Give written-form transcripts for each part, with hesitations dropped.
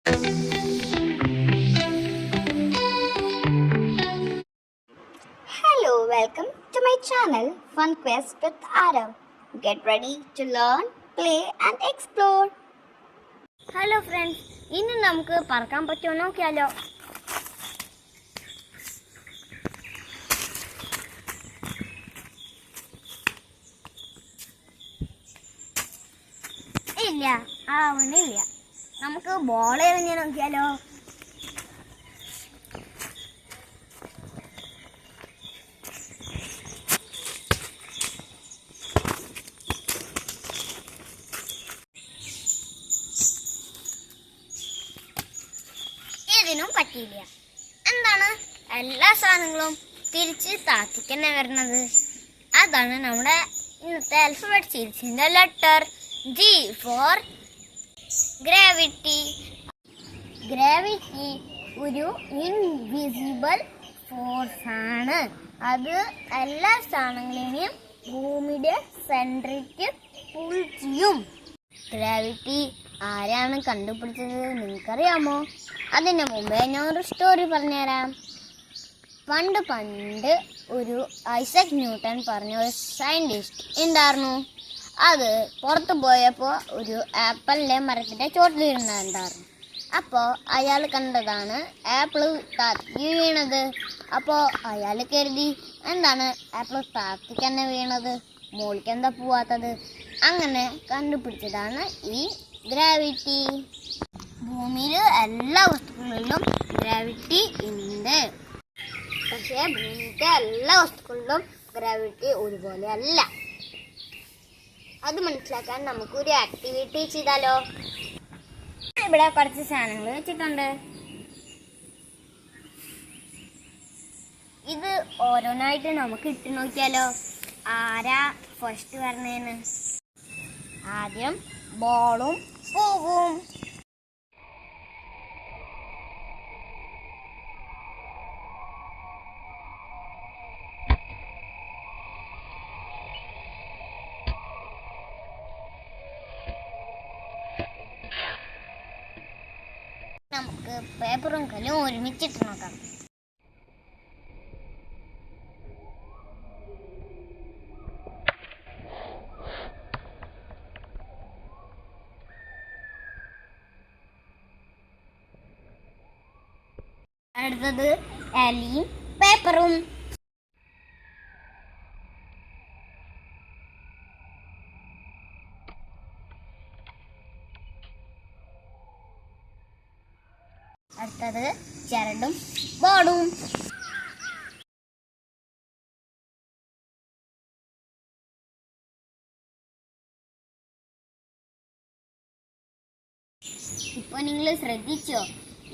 Hello, welcome to my channel Fun Quest with Arav. Get ready to learn, play and explore. Hello friends, ഇന്ന് നമുക്ക് പറക്കാൻ പറ്റുമോ നോക്കിയാലോ. ഇല്ല, ആവണില്ല. നമുക്ക് ബോൾ എറിഞ്ഞ് നോക്കിയാലോ. ഇതിനും പറ്റിയില്ല. എന്താണ്, എല്ലാ സാധനങ്ങളും തിരിച്ച് താത്തിക്ക് തന്നെ വരണത്. അതാണ് നമ്മുടെ ഇന്നത്തെ ആൽഫബറ്റ് സീരീസിന്റെ letter G for gravity. Gravity ഒരു ഇൻവിസിബിൾ ഫോഴ്സ് ആണ്. അത് എല്ലാ സാധനങ്ങളെയും ഭൂമിയുടെ സെൻട്രിക്ക് പുൾ ചെയ്യും. ഗ്രാവിറ്റി ആരാണ് കണ്ടുപിടിച്ചത് നിങ്ങൾക്കറിയാമോ? അതിന് മുമ്പേ ഞാനൊരു സ്റ്റോറി പറഞ്ഞുതരാം. പണ്ട് ഒരു ഐസക് ന്യൂട്ടൺ പറഞ്ഞ ഒരു സയൻറ്റിസ്റ്റ് ഉണ്ടായിരുന്നു. അത് പുറത്ത് പോയപ്പോൾ ഒരു ആപ്പിളിൻ്റെ മരത്തിൻ്റെ ചോട്ടിലിരുന്നുണ്ടായിരുന്നു. അപ്പോൾ അയാൾ കണ്ടതാണ് ആപ്പിള് താത്തി വീണത്. അപ്പോൾ അയാൾ കരുതി, എന്താണ് ആപ്പിൾ താത്തിക്ക് തന്നെ വീണത്, മോളിക്ക് എന്താ പോവാത്തത്? അങ്ങനെ കണ്ടുപിടിച്ചതാണ് ഈ ഗ്രാവിറ്റി. ഭൂമിയിൽ എല്ലാ വസ്തുക്കളിലും ഗ്രാവിറ്റി ഉണ്ട്. പക്ഷേ ഭൂമിയിലെ എല്ലാ വസ്തുക്കളിലും ഗ്രാവിറ്റി ഒരുപോലെ അല്ല. അത് മനസ്സിലാക്കാൻ നമുക്കൊരു ആക്ടിവിറ്റി ചെയ്താലോ. ഇവിടെ കുറച്ച് സാധനങ്ങൾ വെച്ചിട്ടുണ്ട്. ഇത് ഓരോന്നായിട്ട് നമുക്ക് ഇട്ട് നോക്കിയാലോ. ആരാ ഫസ്റ്റ് പറഞ്ഞേന്ന്? ആദ്യം ബോളും പൂവും. നമുക്ക് പേപ്പറും കല്ലും ഒരുമിച്ചിട്ട് നോക്കാം. അടുത്തത് എലിയും പേപ്പറും. അടുത്തത് ചരടും ബോർഡും. ഇപ്പൊ നിങ്ങൾ ശ്രദ്ധിച്ചോ?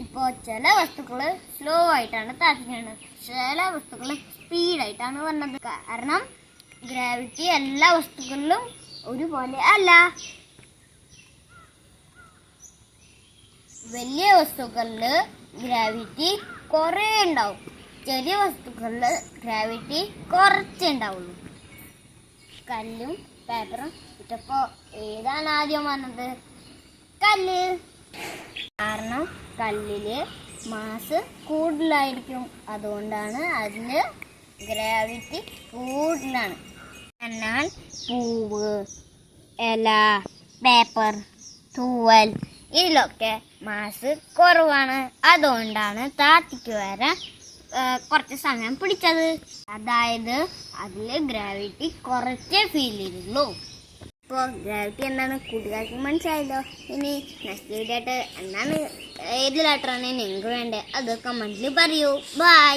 ഇപ്പോൾ ചില വസ്തുക്കൾ സ്ലോ ആയിട്ടാണ് താത്തിക്കുന്നത്, ചില വസ്തുക്കൾ സ്പീഡായിട്ടാണ് വന്നത്. കാരണം ഗ്രാവിറ്റി എല്ലാ വസ്തുക്കളിലും ഒരുപോലെ അല്ല. വലിയ വസ്തുക്കളിൽ ഗ്രാവിറ്റി കുറേ ഉണ്ടാവും, ചെറിയ വസ്തുക്കളിൽ ഗ്രാവിറ്റി കുറച്ചേ ഉണ്ടാവുള്ളൂ. കല്ലും പേപ്പറും ഇട്ടപ്പോൾ ഏതാണ് ആദ്യം വന്നത്? കല്ല്. കാരണം കല്ലില് മാസ് കൂടുതലായിരിക്കും, അതുകൊണ്ടാണ് അതിന് ഗ്രാവിറ്റി കൂടുതലാണ്. എന്നാൽ പൂവ്, ഇല, പേപ്പർ, തൂവൽ ഇതിലൊക്കെ മാസ് കുറവാണ്. അതുകൊണ്ടാണ് താത്തിക്ക് വരാൻ കുറച്ച് സമയം പിടിച്ചത്. അതായത് അതിൽ ഗ്രാവിറ്റി കുറച്ചേ ഫീൽ ചെയ്തുള്ളൂ. ഇപ്പോൾ ഗ്രാവിറ്റി എന്താണ് കൂട്ടുകാർക്ക് മനസ്സിലായല്ലോ. ഇനി നെക്സ്റ്റ് വീഡിയോ ആയിട്ട് എന്താണ് ഏത് ലെറ്ററാണ് നിങ്ങൾക്ക് വേണ്ടത് അത് കമൻറ്റിൽ പറയൂ. ബൈ.